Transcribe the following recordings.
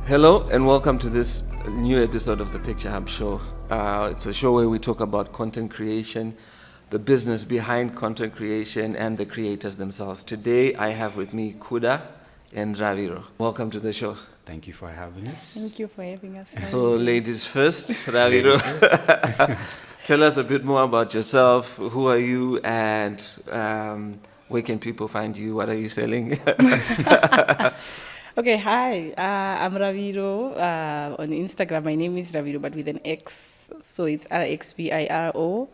Hello and welcome to this new episode of the Picturehub Show. It's a show where we talk about content creation, the business behind content creation, and the creators themselves. Today I have with me Kuda and Raviro. Welcome to the show. Thank you for having us. Thank you for having us. So ladies first, Raviro, tell us a bit more about yourself. Who are you and where can people find you? What are you selling? Okay, hi. I'm Raviro. On Instagram, my name is Raviro, but with an X. So it's RXVIRO.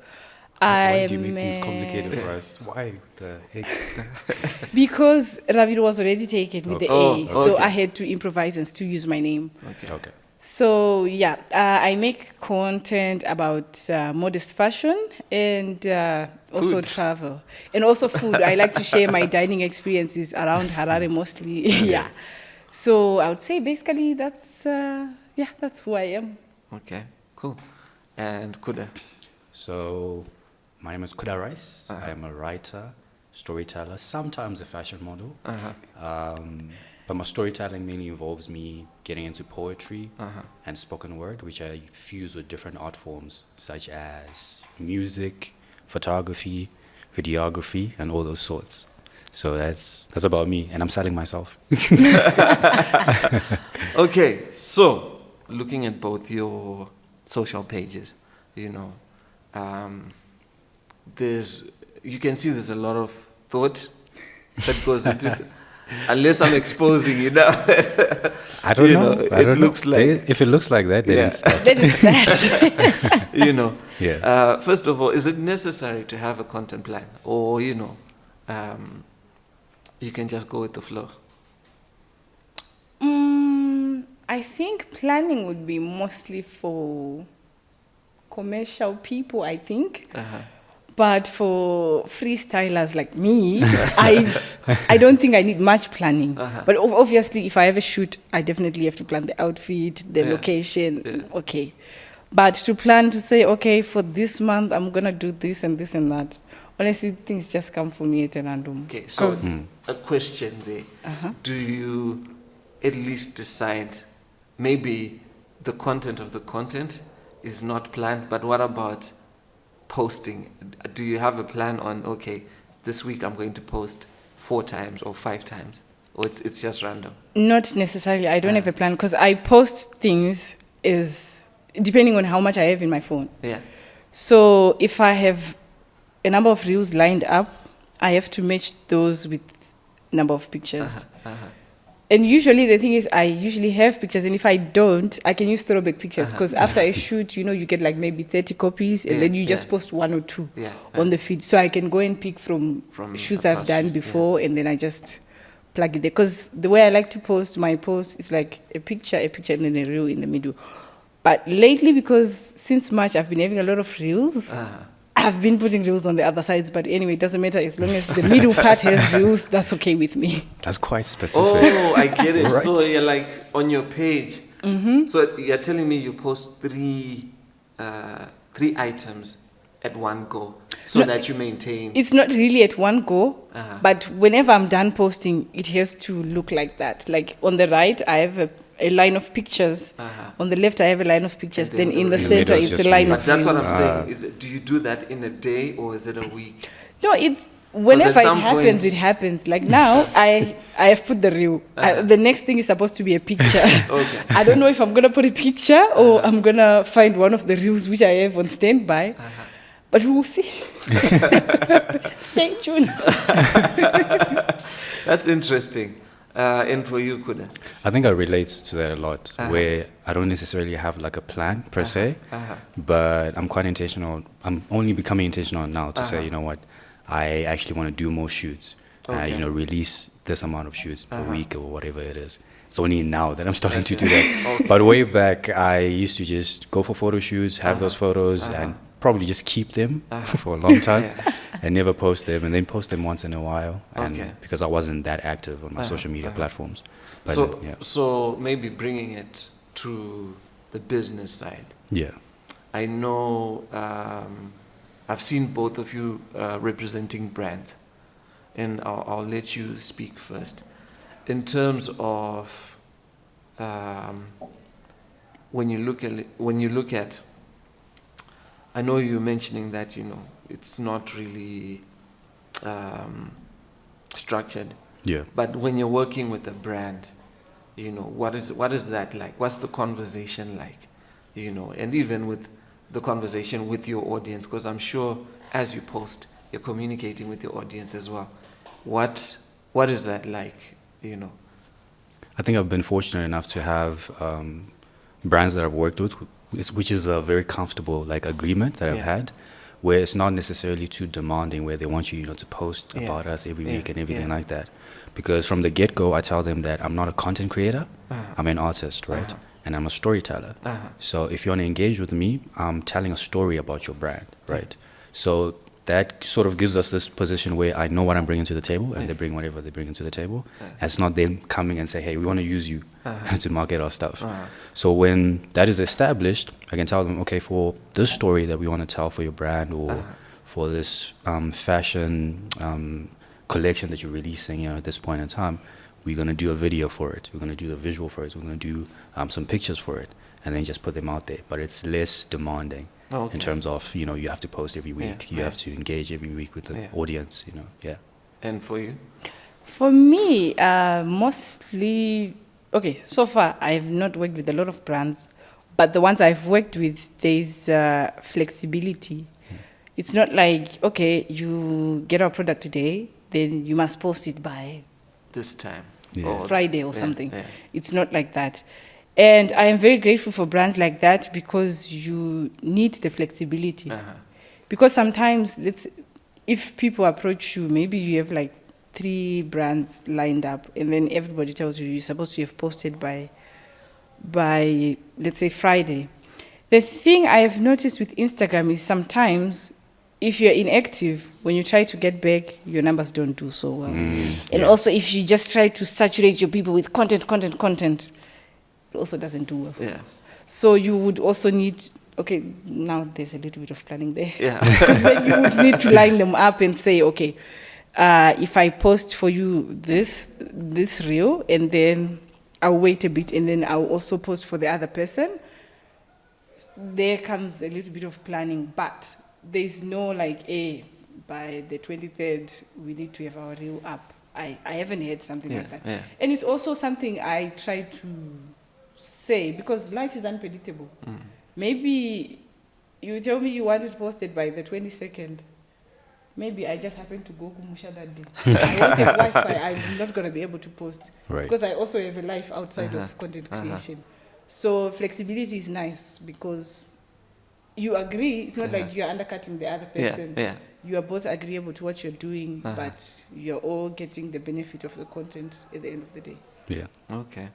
Why do you make things complicated for us? Why the X? Because Raviro was already taken with the A. So okay. I had to improvise and still use my name. Okay. So yeah, I make content about modest fashion and also travel. And also food. I like to share my dining experiences around Harare mostly. Yeah. So I would say basically that's who I am. Okay, cool. And Kuda? So my name is Kuda Rice. I am a writer, storyteller, sometimes a fashion model. But my storytelling mainly involves me getting into poetry and spoken word, which I fuse with different art forms such as music, photography, videography, and all those sorts. So that's about me, and I'm selling myself. Okay, so looking at both your social pages, you know, you can see there's a lot of thought that goes into it. Unless I'm exposing you now. I don't know. If it looks like that, then it's that. Then it's that. You know. Yeah. First of all, is it necessary to have a content plan, or you know, you can just go with the flow? I think planning would be mostly for commercial people, I think. But for freestylers like me, I don't think I need much planning. But obviously, if I have a shoot, I definitely have to plan the outfit, the location. Yeah. Okay. But to plan to say, okay, for this month, I'm going to do this and this and that. Honestly, things just come for me at a random. Okay, so a question there. Do you at least decide maybe the content of the content is not planned, but what about posting? Do you have a plan on, okay, this week I'm going to post 4 times or 5 times, or it's just random? Not necessarily. I don't have a plan because I post things depending on how much I have in my phone. Yeah. So if I have a number of reels lined up, I have to match those with number of pictures. And usually the thing is, I usually have pictures, and if I don't, I can use throwback pictures because after I shoot, you know, you get like maybe 30 copies, and then you just post 1 or 2 on the feed. So I can go and pick from shoots I've done before, and then I just plug it there. Because the way I like to post my post is like a picture, and then a reel in the middle. But lately, because since March, I've been having a lot of reels. I've been putting reels on the other sides, but anyway, it doesn't matter. As long as the middle part has reels, that's okay with me. That's quite specific. Oh, I get it. Right. So you're like on your page. So you're telling me you post 3 items at one go so that you maintain. It's not really at one go, but whenever I'm done posting, it has to look like that. Like on the right, I have a line of pictures. On the left, I have a line of pictures. Then in the center, it's a line of. But that's what I'm saying. Do you do that in a day or is it a week? No, it's whenever it happens. It happens. Like now, I have put the reel. The next thing is supposed to be a picture. Okay. I don't know if I'm gonna put a picture or I'm gonna find one of the reels which I have on standby. But we'll see. Stay tuned. That's interesting. And for you, Kuda? I think I relate to that a lot, where I don't necessarily have like a plan per se, but I'm quite intentional. I'm only becoming intentional now to say, you know what, I actually want to do more shoots, release this amount of shoots per week or whatever it is. It's only now that I'm starting to do that. But way back, I used to just go for photo shoots, have those photos, and probably just keep them for a long time and never post them, and then post them once in a while. And because I wasn't that active on my social media platforms. But so maybe bringing it to the business side. Yeah. I know I've seen both of you representing brands, and I'll let you speak first. In terms of when you look at, I know you're mentioning that it's not really structured. Yeah. But when you're working with a brand, what is that like? What's the conversation like? And even with the conversation with your audience, because I'm sure as you post, you're communicating with your audience as well. What is that like? I think I've been fortunate enough to have brands that I've worked with, which is a very comfortable like agreement that I've had, where it's not necessarily too demanding, where they want you, to post about us every week and everything like that. Because from the get-go, I tell them that I'm not a content creator, I'm an artist, right? And I'm a storyteller. So if you want to engage with me, I'm telling a story about your brand, right? So that sort of gives us this position where I know what I'm bringing to the table, and they bring whatever they bring to the table. And it's not them coming and say, hey, we want to use you to market our stuff. So when that is established, I can tell them, okay, for this story that we want to tell for your brand, or for this fashion collection that you're releasing at this point in time, we're going to do a video for it. We're going to do the visual for it. We're going to do some pictures for it, and then just put them out there. But it's less demanding in terms of, you have to post every week. You have to engage every week with the audience, And for you? For me, mostly, so far I've not worked with a lot of brands, but the ones I've worked with, there's flexibility. It's not like, you get our product today, then you must post it by this time. Or Friday or something. It's not like that. And I am very grateful for brands like that, because you need the flexibility. Because sometimes, if people approach you, maybe you have like 3 brands lined up, and then everybody tells you you're supposed to have posted by let's say Friday. The thing I have noticed with Instagram is sometimes, if you're inactive, when you try to get back, your numbers don't do so well. And also, if you just try to saturate your people with content, it also doesn't do well. So you would also need, now there's a little bit of planning there. Because then you would need to line them up and say, if I post for you this reel, and then I'll wait a bit, and then I'll also post for the other person. There comes a little bit of planning, but there's no by the 23rd, we need to have our reel up. I haven't heard something like that. And it's also something I try to say, because life is unpredictable. Maybe you tell me you want it posted by the 22nd. Maybe I just happen to go Kumusha that day. I won't have Wi-Fi. I'm not going to be able to post. Because I also have a life outside of content creation. So flexibility is nice, because you agree. It's not like you're undercutting the other person. You are both agreeable to what you're doing, but you're all getting the benefit of the content at the end of the day. Okay.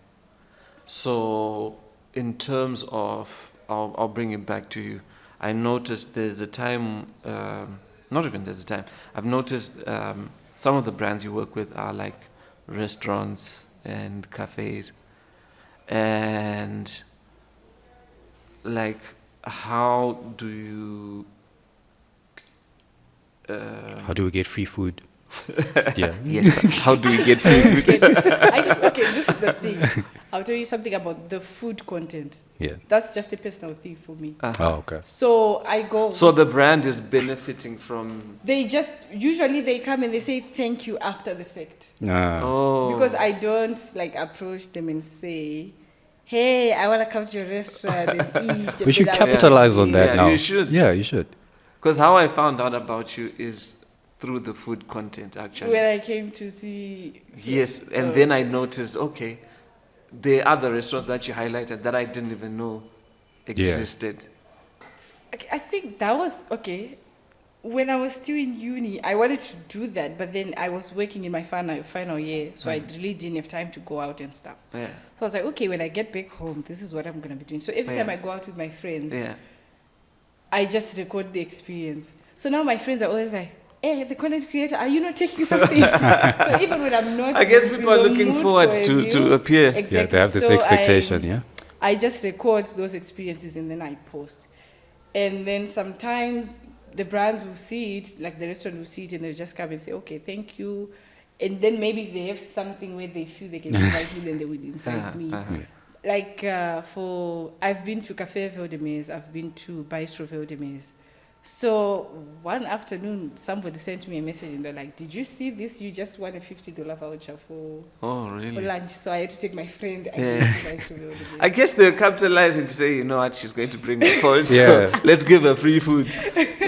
So in terms of, I'll bring it back to you. I noticed there's a time, not even there's a time, I've noticed some of the brands you work with are like restaurants and cafes. And like, how do you... how do we get free food? Yes. How do we get free food? Actually, this is the thing. I'll tell you something about the food content. That's just a personal thing for me. So I go. So the brand is benefiting from. Usually they come and they say thank you after the fact. Because I don't approach them and say, hey, I want to come to your restaurant and eat. We should capitalize on that now. You should. Yeah, you should. Because how I found out about you is through the food content, actually. When I came to see... Yes, and then I noticed, there are other restaurants that you highlighted that I didn't even know existed. I think that was, when I was still in uni, I wanted to do that, but then I was working in my final year, so I really didn't have time to go out and stuff. Yeah. So I was like, okay, when I get back home, this is what I'm going to be doing. So every time I go out with my friends, I just record the experience. So now my friends are always like, hey, the content creator, are you not taking something? So even when I'm not, I guess people are looking forward to appear. Exactly. Yeah, they have this expectation, I just record those experiences and then I post. And then sometimes the brands will see it, like the restaurant will see it, and they'll just come and say, okay, thank you. And then maybe if they have something where they feel they can invite me, then they will invite me. Like I've been to Café Veldemes, I've been to Bistro Veldemes. So one afternoon, somebody sent me a message and they're like, did you see this? You just won a $50 voucher for lunch. So I had to take my friend and I guess they're capitalizing to say, you know what, she's going to bring the phone, so let's give her free food.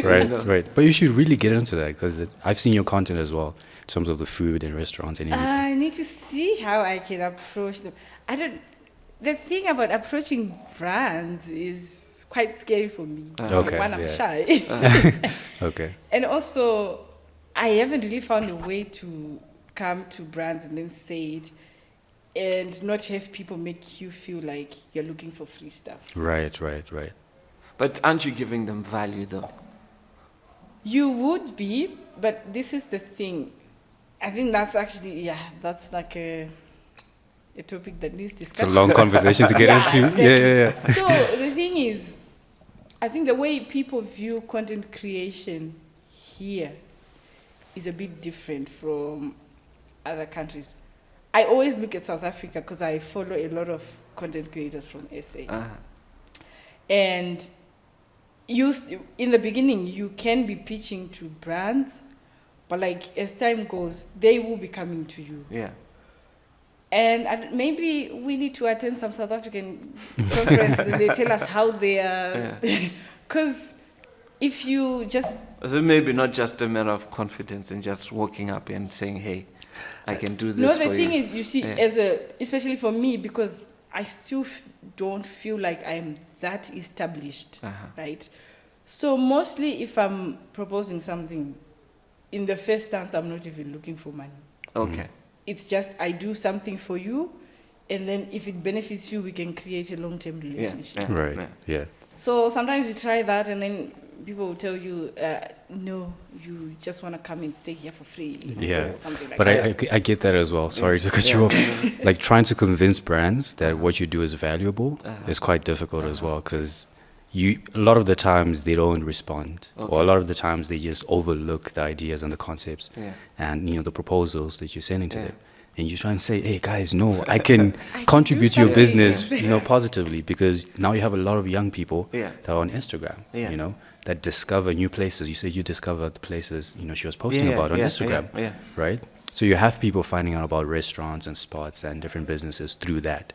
Right, right. But you should really get into that because I've seen your content as well in terms of the food and restaurants and everything. I need to see how I can approach them. The thing about approaching brands is quite scary for me. One, I'm shy. Okay. And also, I haven't really found a way to come to brands and then say it and not have people make you feel like you're looking for free stuff. Right. But aren't you giving them value though? You would be, but this is the thing. I think that's actually, that's like a topic that needs discussion. It's a long conversation to get into. Exactly. Yeah. So the thing is, I think the way people view content creation here is a bit different from other countries. I always look at South Africa because I follow a lot of content creators from SA. And in the beginning, you can be pitching to brands, but like as time goes, they will be coming to you. Yeah. And maybe we need to attend some South African conference and they tell us how they are. Because if you just... So maybe not just a matter of confidence and just walking up and saying, hey, I can do this for you. No, the thing is, you see, especially for me, because I still don't feel like I'm that established, right? So mostly if I'm proposing something, in the first stance, I'm not even looking for money. Okay. It's just I do something for you, and then if it benefits you, we can create a long-term relationship. Yeah. So sometimes you try that, and then people will tell you, no, you just want to come and stay here for free. Or something like that. But I get that as well. Sorry to cut you off. Like trying to convince brands that what you do is valuable is quite difficult as well because a lot of the times they don't respond, or a lot of the times they just overlook the ideas and the concepts and the proposals that you're sending to them. And you try and say, hey guys, no, I can contribute to your business, positively, because now you have a lot of young people that are on Instagram, that discover new places. You said you discovered the places, she was posting about on Instagram, right? So you have people finding out about restaurants and spots and different businesses through that.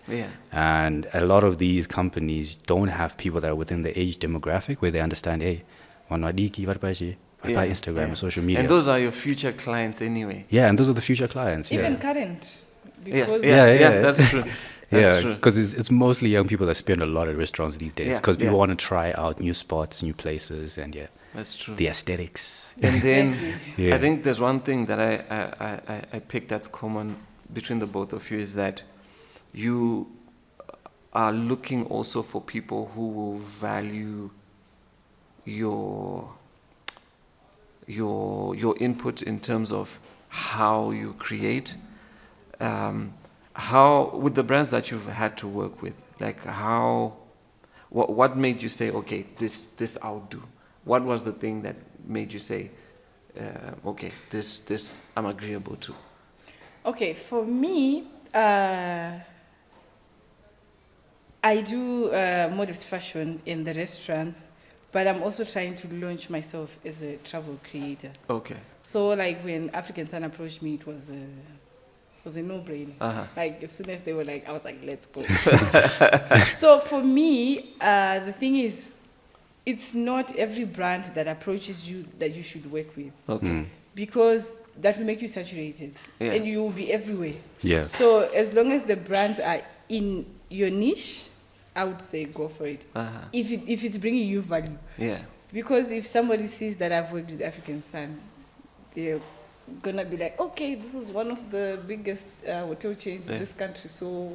And a lot of these companies don't have people that are within the age demographic where they understand, hey, Instagram and social media. And those are your future clients anyway. Yeah, and those are the future clients. Even current. Because that's true. That's true. Because it's mostly young people that spend a lot at restaurants these days because people want to try out new spots, new places, and that's true. The aesthetics. And then I think there's one thing that I picked that's common between the both of you is that you are looking also for people who will value your input in terms of how you create. How with the brands that you've had to work with, like what made you say, okay, this I'll do? What was the thing that made you say, okay, this I'm agreeable to? Okay, for me, I do modest fashion in the restaurants, but I'm also trying to launch myself as a travel creator. Okay. So like when African Sun approached me, it was a no-brainer. Like as soon as they were like, I was like, let's go. So for me, the thing is, it's not every brand that approaches you that you should work with. Okay. Because that will make you saturated and you will be everywhere. Yeah. So as long as the brands are in your niche, I would say go for it. Uh-huh. If it's bringing you value. Yeah. Because if somebody sees that I've worked with African Sun, they're gonna be like, okay, this is one of the biggest hotel chains in this country, so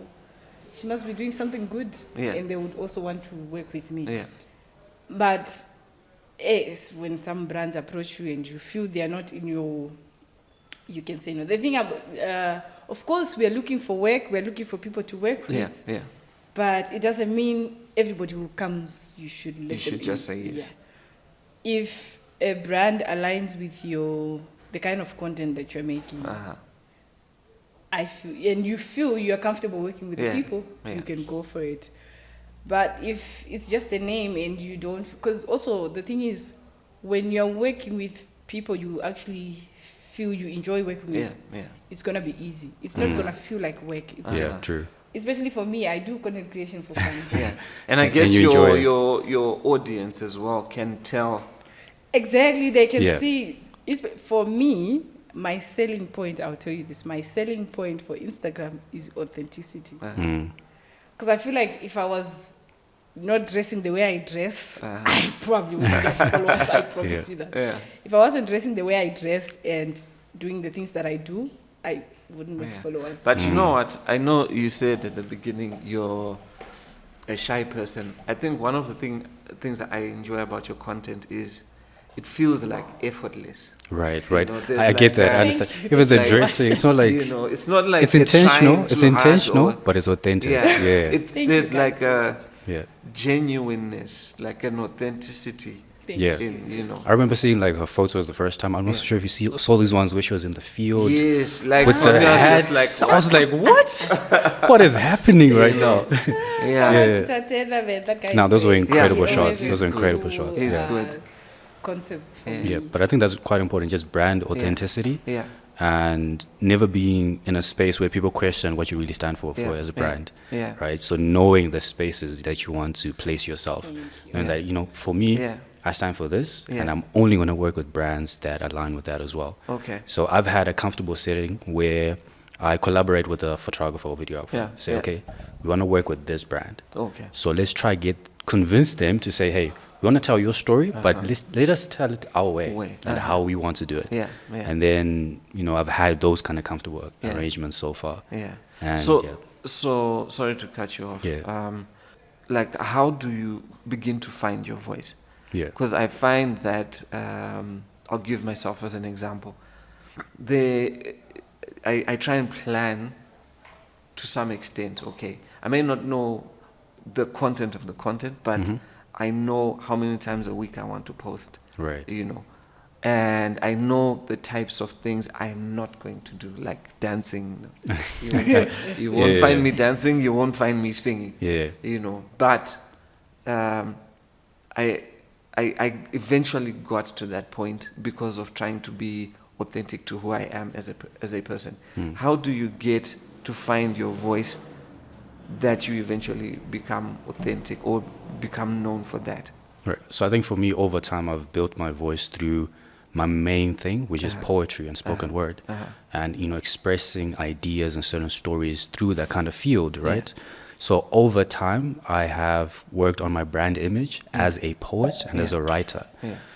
she must be doing something good. Yeah. And they would also want to work with me. Yeah. But it's when some brands approach you and you feel they are not in your, you can say no. The thing about, of course, we are looking for work. We are looking for people to work with. Yeah. Yeah. But it doesn't mean everybody who comes, you should let them You should in. just say yes. Yeah. If a brand aligns with the kind of content that you're making, Uh-huh. I feel, and you feel you're comfortable working with the people, you can go for it. But if it's just a name and you don't, because also the thing is, when you're working with people you actually feel you enjoy working with, it's gonna be easy. It's not gonna feel like work. It's just, true. especially for me, I do content creation for fun. Yeah. And I guess your audience as well can tell. Exactly, they can see. For me, my selling point, I'll tell you this, my selling point for Instagram is authenticity. Because I feel like if I was not dressing the way I dress, I probably wouldn't get followers. I promise you that. Yeah. If I wasn't dressing the way I dress and doing the things that I do, I wouldn't get followers. But you know what? I know you said at the beginning you're a shy person. I think one of the things that I enjoy about your content is it feels like effortless. Right. You know, I like get that. I that. understand. Even the like- dressing, it's not like You know, it's not like it's you're intentional. trying It's too hard intentional, or- but it's authentic. Yeah. Thank There's you, like guys. a genuineness, like an authenticity. Yeah. In, you know. I remember seeing like her photos the first time. I'm not sure if you saw these ones where she was in the field Yes, like with for the me, I was hat. just like, I was like, what? What is happening right now? yeah. Now those were incredible Yeah. shots. He's Those were good. incredible shots. He's Yeah. good. Concepts for Yeah, me. but I think that's quite important. Just brand authenticity. Yeah. And never being in a space where people question what you really stand for as a brand, Yeah. right? So knowing the spaces that you want to place yourself, and that for me, I stand for this, and I'm only going to work with brands that align with that as well. Okay. So I've had a comfortable setting where I collaborate with a photographer or videographer. Say, okay, we want to work with this brand. Okay. So let's try convince them to say, hey, we want to tell your story, but let us tell it our way and how we want to do it. Yeah. And then, I've had those kind of comfortable arrangements so far. Yeah. And So sorry to cut you off. Yeah. Like, how do you begin to find your voice? Yeah. Because I find that I'll give myself as an example. I try and plan to some extent. Okay, I may not know the content of the content, but I know how many times a week I want to post. Right. And I know the types of things I'm not going to do, like dancing. You won't find me dancing. You won't find me singing. Yeah. But I eventually got to that point because of trying to be authentic to who I am as a person. How do you get to find your voice that you eventually become authentic or become known for that? Right. So I think for me, over time, I've built my voice through my main thing, which is poetry and spoken word, and expressing ideas and certain stories through that kind of field, right? So over time, I have worked on my brand image as a poet and as a writer.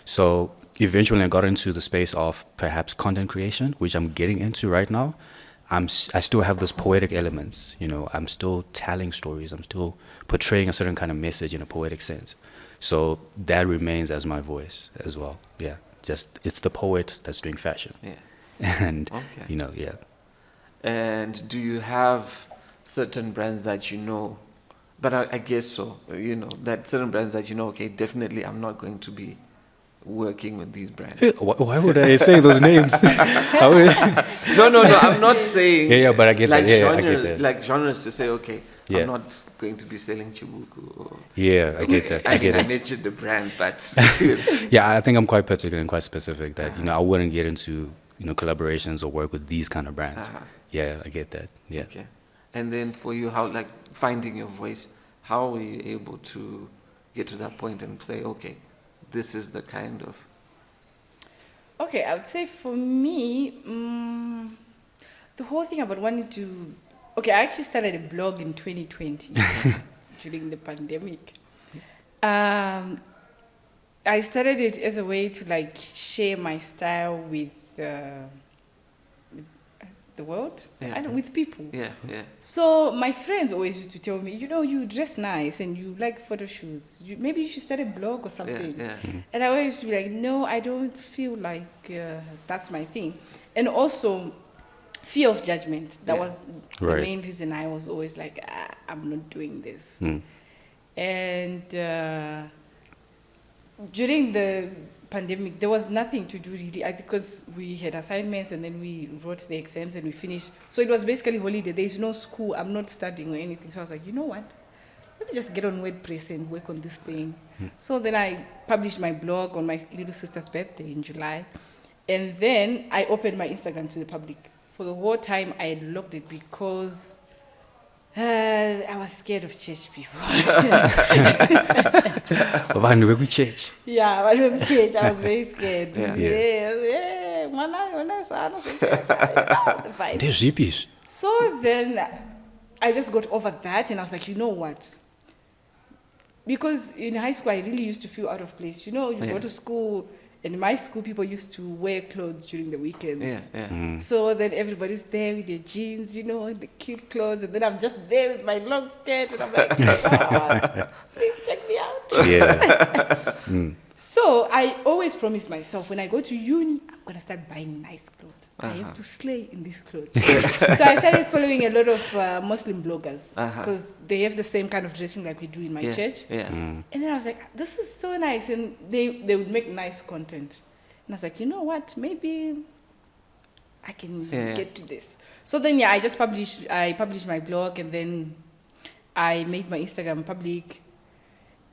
So eventually, I got into the space of perhaps content creation, which I'm getting into right now. I still have those poetic elements, I'm still telling stories, I'm still portraying a certain kind of message in a poetic sense. So that remains as my voice as well. Yeah, just it's the poet that's doing fashion. Yeah. And, Okay. And do you have certain brands that but I guess so, that certain brands that okay, definitely I'm not going to be working with these brands. Why would I say those names? No, I'm not saying. Yeah, but I get like that. Yeah, genre, I get that. Like genres to say, okay, Yeah. I'm not going to be selling Chibuku. Or, Yeah, I get that. I get I it. mentioned the brand, but Yeah, I think I'm quite particular and quite specific that I wouldn't get into collaborations or work with these kind of brands. Yeah, I get that. Yeah. Okay. And then for you, how like finding your voice? How were you able to get to that point and say, okay, this is the kind of. Okay, I would say for me, the whole thing about wanting to. Okay, I actually started a blog in 2020. during the pandemic. I started it as a way to like share my style with the world and with people. Yeah, yeah. So my friends always used to tell me, you dress nice and you like photo shoots. Maybe you should start a blog or something. Yeah, yeah. And I always used to be like, no, I don't feel like that's my thing. And also fear of judgment. That was the main reason I was always like, I'm not doing this. And during the pandemic, there was nothing to do really, because we had assignments and then we wrote the exams and we finished. So it was basically holiday. There's no school. I'm not studying or anything. So I was like, you know what? Let me just get on WordPress and work on this thing. So then I published my blog on my little sister's birthday in July. And then I opened my Instagram to the public. For the whole time, I had locked it because I was scared of church people. Church. Yeah, I went to church. I was very scared. So then I just got over that and I was like, you know what? Because in high school, I really used to feel out of place. You go to school, and in my school, people used to wear clothes during the weekends. So then everybody's there with their jeans, the cute clothes, and then I'm just there with my long skirt, and I'm like, God, please check me out. So I always promise myself, when I go to uni, I'm going to start buying nice clothes. I have to slay in these clothes. So I started following a lot of Muslim bloggers, because they have the same kind of dressing like we do in my church. And then I was like, this is so nice. And they would make nice content. And I was like, you know what? Maybe I can get to this. So then, I just published my blog, and then I made my Instagram public.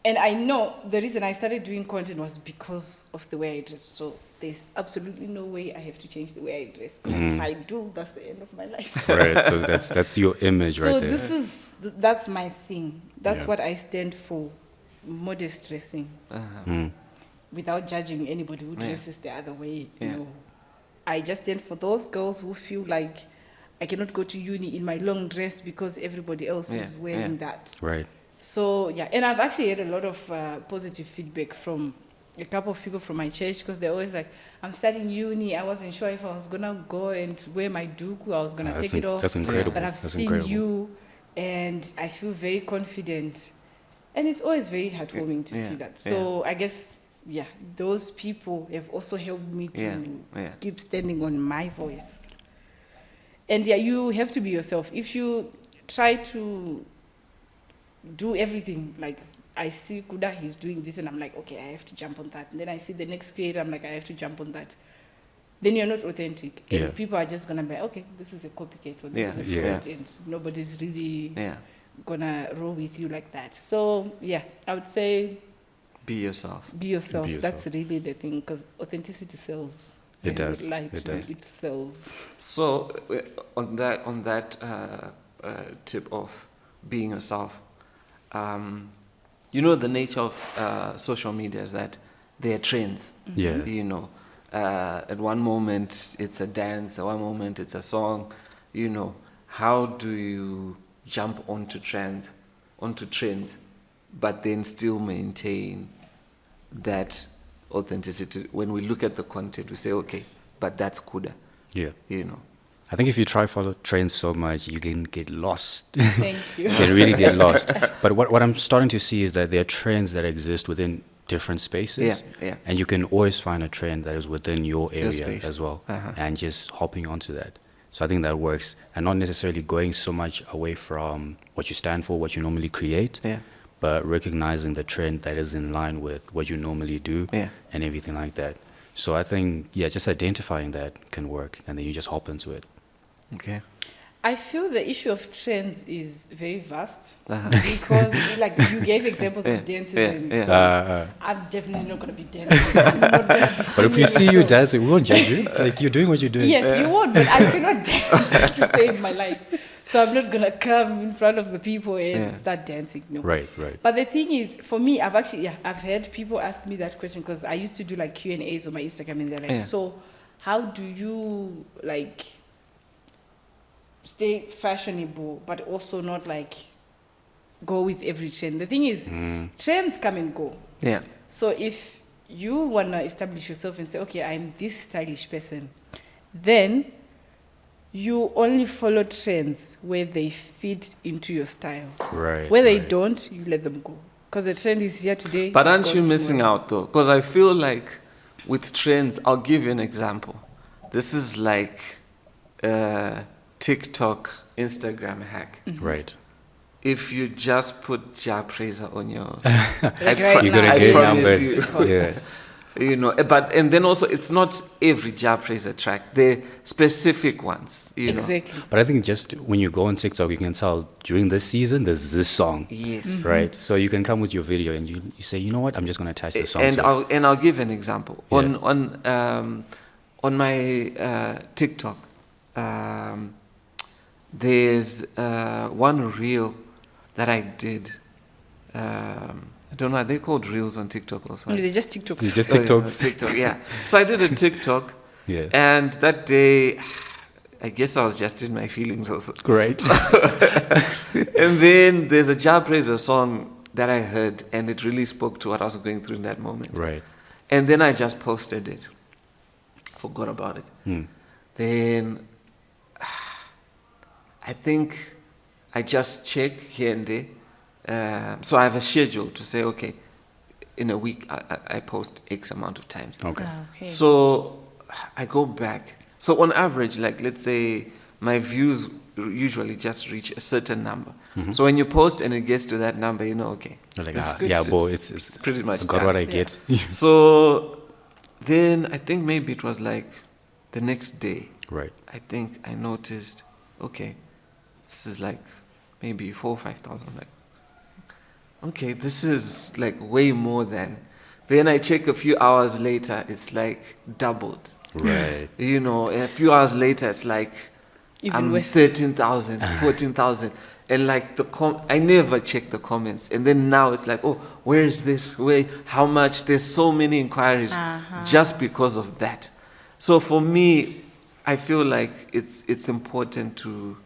And I know the reason I started doing content was because of the way I dress. So there's absolutely no way I have to change the way I dress. Because if I do, that's the end of my life. Right. So that's your image right there. So that's my thing. That's what I stand for. Modest dressing. Without judging anybody who dresses the other way. I just stand for those girls who feel like I cannot go to uni in my long dress because everybody else is wearing that. Right. So, and I've actually had a lot of positive feedback from a couple of people from my church, because they're always like, I'm starting uni, I wasn't sure if I was going to go and wear my duku, I was going to take it off. That's incredible. But I've seen you, and I feel very confident. And it's always very heartwarming to see that. So I guess, those people have also helped me to keep standing on my voice. And you have to be yourself. If you try to do everything, like I see Kuda, he's doing this, and I'm like, okay, I have to jump on that. And then I see the next creator, I'm like, I have to jump on that. Then you're not authentic. And people are just going to be like, okay, this is a copycat, or this is a fraud, and nobody's really going to roll with you like that. So, I would say be yourself. Be yourself. That's really the thing, because authenticity sells. It does. It sells. So, on that tip of being yourself, the nature of social media is that they are trends. At one moment it's a dance, at one moment it's a song. How do you jump onto trends, but then still maintain that authenticity? When we look at the content, we say, okay, but that's Kuda. I think if you try follow trends so much, you can get lost. Thank you. You can really get lost. But what I'm starting to see is that there are trends that exist within different spaces. And you can always find a trend that is within your area as well. And just hopping onto that. So I think that works. And not necessarily going so much away from what you stand for, what you normally create. But recognizing the trend that is in line with what you normally do and everything like that. So I think, just identifying that can work. And then you just hop into it. Okay. I feel the issue of trends is very vast because, like, you gave examples of dances, and so I'm definitely not going to be dancing. I'm not gonna be but if we see you dancing, we won't judge you. Like, you're doing what you're doing. Yes, you won't, but I cannot dance to save my life. So I'm not going to come in front of the people and start dancing. No. Right. But the thing is, for me, I've had people ask me that question, because I used to do like Q&As on my Instagram, and they're like, so how do you like stay fashionable but also not like go with every trend. The thing is, trends come and go. Yeah. So if you want to establish yourself and say, okay, I'm this stylish person, then you only follow trends where they fit into your style. Right. Where they don't, you let them go. Because the trend is here today. But it's aren't you gone missing tomorrow. out though? Because I feel like with trends, I'll give you an example. This is like a TikTok, Instagram hack. Right. If you just put Ja Praiser on your, Like I right You're now, gonna I get promise numbers. you. Yeah. you know, and then also it's not every Ja Praiser track. They're specific ones. You know. Exactly. But I think just when you go on TikTok, you can tell during this season, there's this song. Yes. Right. So you can come with your video and you say, you know what, I'm just going to attach the song And to it. I'll give an example Yeah. on my TikTok. There's one reel that I did. I don't know. Are they called reels on TikTok also? They're just TikToks. It's just Oh, yeah, TikToks. TikTok, yeah. So I did a TikTok, Yeah. and that day, I guess I was just in my feelings also. Great. And then there's a Ja Praiser song that I heard, and it really spoke to what I was going through in that moment. Right. And then I just posted it. Forgot about it. Then I think I just check here and there. So I have a schedule to say, okay, in a week I post X amount of times. Okay. Okay. So I go back. So on average, like let's say my views usually just reach a certain number. So when you post and it gets to that number, you know, okay. You're like, it's ah, good. yeah, boy, It's it's pretty much I got done. what I get. So then I think maybe it was like the next day. Right. I think I noticed, okay, this is like maybe 4,000 or 5,000. Like, okay, this is like way more than. Then I check a few hours later, it's like doubled. Right. You know, a few hours later, it's like Even I'm worse. 13,000, 14,000. And like I never check the comments. And then now it's like, oh, where is this? Where? How much? There's so many inquiries just because of that. So for me, I feel like it's important to,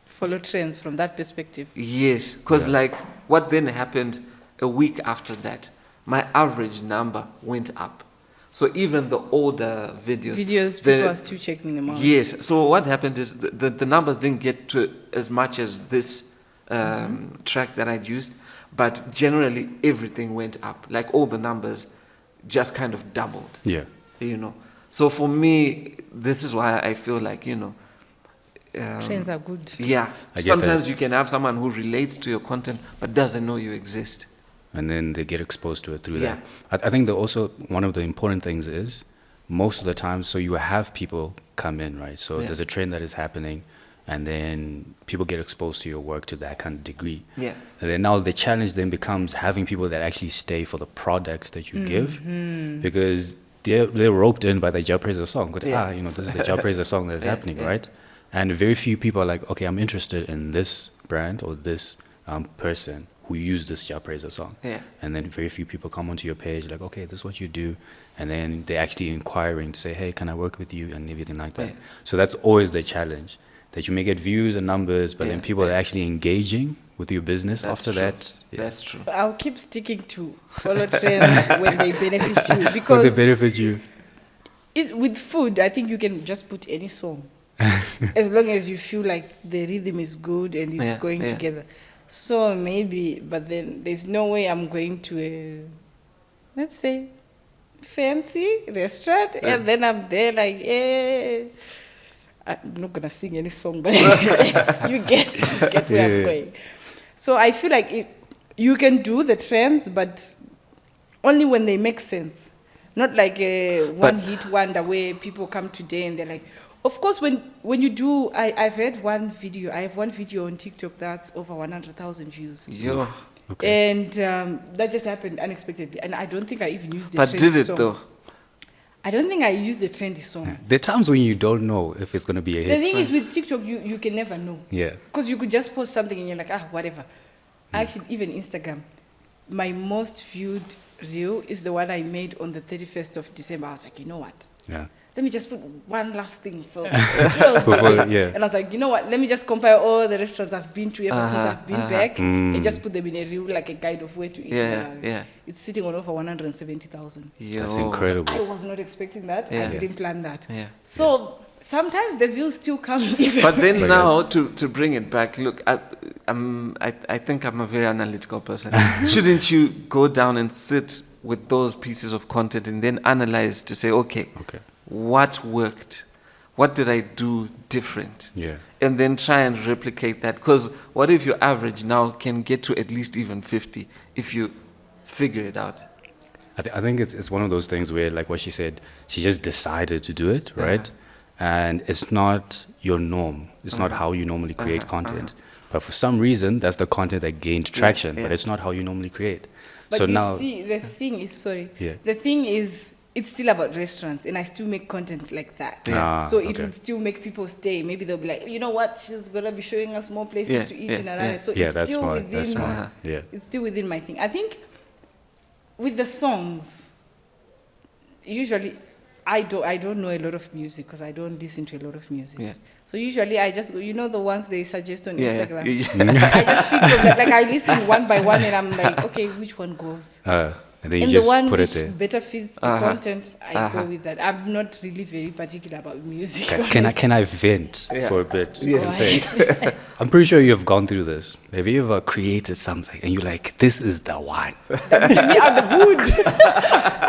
Follow trends from that perspective. yes, because like what then happened a week after that, my average number went up. So even the older videos, People are still checking them out. yes. So what happened is the numbers didn't get to as much as this track that I'd used, but generally everything went up. Like all the numbers just kind of doubled. Yeah. You know. So for me, this is why I feel like, you know, Trends are good. yeah. I get Sometimes that. you can have someone who relates to your content but doesn't know you exist. And then they get exposed to it through Yeah. that. I think that also one of the important things is most of the time, so you have people come in, right? So Yeah. there's a trend that is happening, and then people get exposed to your work to that kind of degree. Yeah. And then now the challenge then becomes having people that actually stay for the products that you give, because they're roped in by the Ja Praiser song. But, Yeah. you know, this is the Ja Praiser song that's Yeah, happening, yeah. right? And very few people are like, okay, I'm interested in this brand or this person who used this Ja Praiser song. Yeah. And then very few people come onto your page like, okay, this is what you do. And then they're actually inquiring to say, hey, can I work with you? And everything like that. Yeah. So that's always the challenge, that you may get views and numbers, but then Yeah, people yeah. are actually engaging with your business That's after true. that. Yeah. That's true. I'll keep sticking to follow trends when they benefit you. Will Because they benefit you? with food, I think you can just put any song. As long as you feel like the rhythm is good and it's Yeah, going yeah. together. So maybe, but then there's no way I'm going to a, let's say, fancy restaurant and then I'm there like, I'm not gonna sing any song, but you get where I'm Yeah. going. So I feel like you can do the trends, but only when they make sense. Not like a one-hit wonder where people come today and they're like, of course, when you do, I've had one video. I have one video on TikTok that's over 100,000 views. Yo. Okay. And that just happened unexpectedly. And I don't think I even used the But trendy did it song. though? I don't think I used the trendy song. There are times when you don't know if it's going to be a The hit. thing is with TikTok, you can never know. Yeah. Because you could just post something and you're like, whatever. Actually, even Instagram, my most viewed reel is the one I made on the 31st of December. I was like, you know what? Yeah. let me just put one last thing for and I was like, you know what, let me just compare all the restaurants I've been to ever since I've been back and just put them in a reel, like a guide of where to eat. It's sitting on over 170,000. That's incredible. I was not expecting that. I didn't plan that. So sometimes the views still come even. But then now to bring it back, look, I think I'm a very analytical person. Shouldn't you go down and sit with those pieces of content and then analyze to say, okay. What worked? What did I do different? And then try and replicate that. Because what if your average now can get to at least even 50 if you figure it out? I think it's one of those things where, like what she said, she just decided to do it, right? And it's not your norm. It's not how you normally create content. But for some reason, that's the content that gained traction. But it's not how you normally create. But so you now, see, the thing is, it's still about restaurants, and I still make content like that. So it would still make people stay. Maybe they'll be like, you know what, she's gonna be showing us more places to eat in Harare. So it's that's still smart. within. That's smart. It's still within my thing. I think with the songs, usually I don't know a lot of music because I don't listen to a lot of music. So usually I just, you know, the ones they suggest on Instagram. I just pick them, like I listen one by one, and I'm like, okay, which one goes? And then you just the one put which it there. better fits the content, I go with that. I'm not really very particular about music. Guys, can I vent for a bit? Yes. I'm pretty sure you have gone through this. Have you ever created something and you're like, this is the one?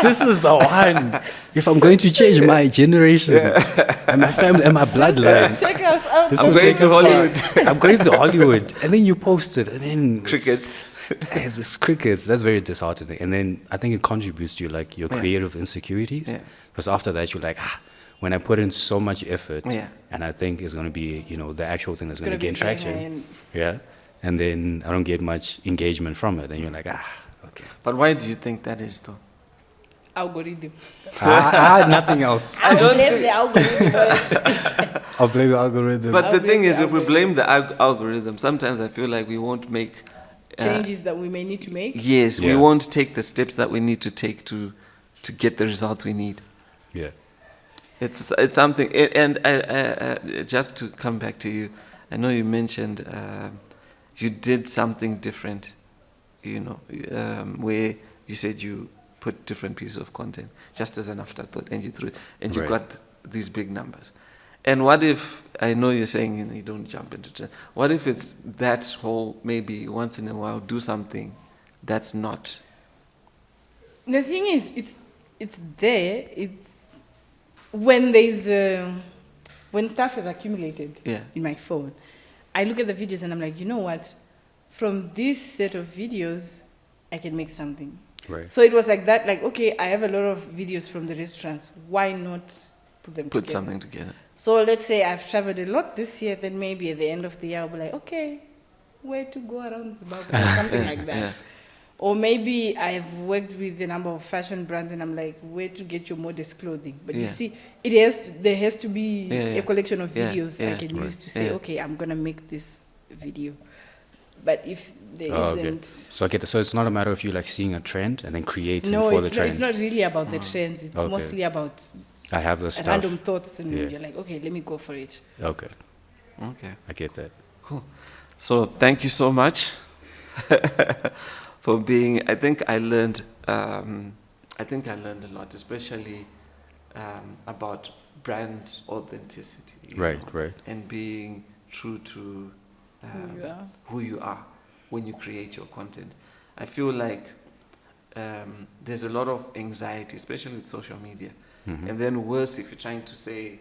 This is the one. If I'm going to change my generation and my family and my bloodline, Take us out. I'm going to Hollywood. I'm going to Hollywood. And then you post it, and then Crickets. It's crickets. That's very disheartening. And then I think it contributes to your creative insecurities. Because after that, you're like, when I put in so much effort, and I think it's going to be, the actual thing that's going to gain traction. And then I don't get much engagement from it. And you're like, okay. But why do you think that is, though? Algorithm. I had nothing else. I don't blame the algorithm. I'll blame the algorithm. But the thing is, if we blame the algorithm, sometimes I feel like we won't make changes that we may need to make. Yes, we won't take the steps that we need to take to get the results we need. It's something. And just to come back to you, I know you mentioned you did something different. Where you said you put different pieces of content just as an afterthought, and you threw it, and you got these big numbers. And what if, I know you're saying you don't jump into trend, what if it's that whole, maybe once in a while do something that's not? The thing is, it's there. It's when there's when stuff is accumulated in my phone, I look at the videos and I'm like, you know what? From this set of videos, I can make something. So it was like that, like, okay, I have a lot of videos from the restaurants. Why not put them together? Put something together. So let's say I've traveled a lot this year, then maybe at the end of the year I'll be like, okay, where to go around Zimbabwe, or something like that. Or maybe I've worked with a number of fashion brands and I'm like, where to get your modest clothing. But you see, there has to be a collection of videos I can use to say, okay, I'm going to make this video. But if there isn't... So I get it. So it's not a matter of you like seeing a trend and then creating for the trend. No, it's not really about the trends. It's mostly about... I have the stuff. Random thoughts, and you're like, okay, let me go for it. Okay. I get that. Cool. So thank you so much for being. I think I learned a lot, especially about brand authenticity. Right. And being true to who you are when you create your content. I feel like there's a lot of anxiety, especially with social media. And then worse if you're trying to say,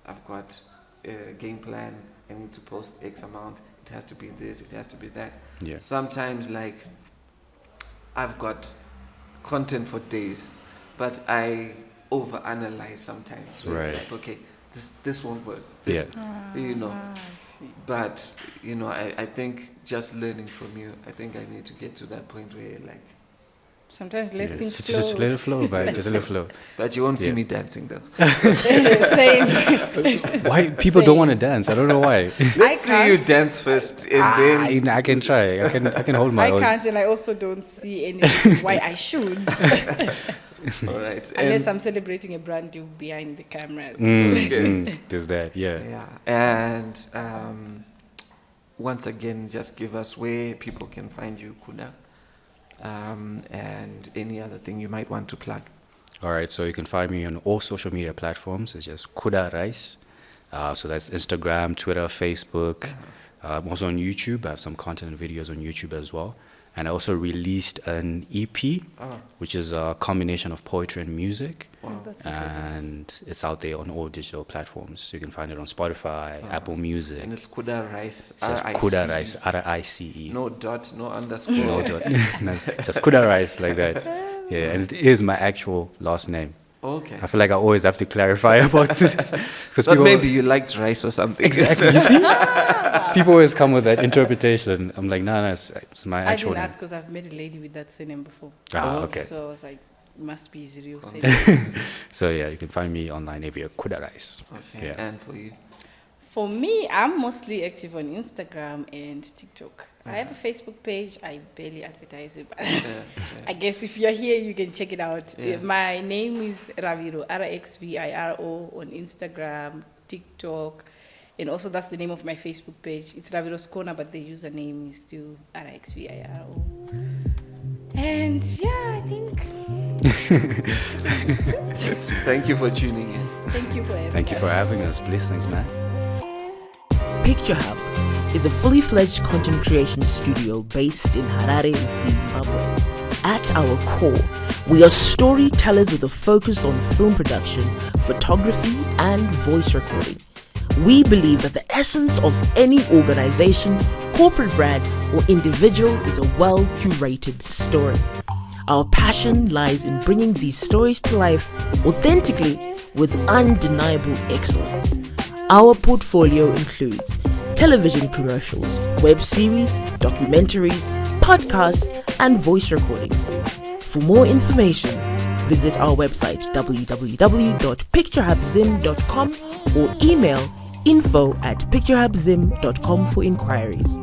I've got a game plan, I need to post X amount, it has to be this, it has to be that. Sometimes like I've got content for days, but I overanalyze sometimes. Where it's like, okay, this won't work. This, But I think just learning from you, I think I need to get to that point where like Sometimes let things flow. Just let it flow, but just let it flow. But you won't see Yeah. me dancing though. Same. Why people don't want to dance? I don't know why. Let's see you dance first, and then I can try. I can hold my I own. can't, and I also don't see any reason why I should. all right. Unless And, I'm celebrating a brand deal behind the cameras. There's that. Yeah. yeah. And once again, just give us where people can find you, Kuda, and any other thing you might want to plug. All right, so you can find me on all social media platforms. It's just Kuda Rice. So that's Instagram, Twitter, Facebook. I'm also on YouTube. I have some content and videos on YouTube as well. And I also released an EP, which is a combination of poetry and music. That's so good. And it's out there on all digital platforms. You can find it on Spotify, Apple Music. And it's Kuda Rice. So it's Kuda Rice, R-I-C-E. No dot, no underscore. No, no, just Kuda Rice like that. Yeah, and it is my actual last name. Okay. I feel like I always have to clarify about this. Because But maybe you liked rice or something. Exactly, you see? People always come with that interpretation. I'm like, no, it's my I actual didn't name. ask because I've met a lady with that surname before. Okay. So I was like, it must be his real surname. So yeah, you can find me online every Kuda Rice. Okay. Yeah. And for you? For me, I'm mostly active on Instagram and TikTok. I have a Facebook page. I barely advertise it, but I guess if you're here, you can check it out. Yeah. My name is Raviro, R-X-V-I-R-O, on Instagram, TikTok, and also that's the name of my Facebook page. It's Raviro's Corner, but the username is still R-X-V-I-R-O. And yeah, I think. Thank you for tuning in. Thank you for having Thank you for having us. Blessings, man. Picturehub is a fully fledged content creation studio based in Harare, Zimbabwe. At our core, we are storytellers with a focus on film production, photography, and voice recording. We believe that the essence of any organization, corporate brand, or individual is a well-curated story. Our passion lies in bringing these stories to life authentically with undeniable excellence. Our portfolio includes television commercials, web series, documentaries, podcasts, and voice recordings. For more information, visit our website www.picturehubzim.com or email info@picturehubzim.com for inquiries.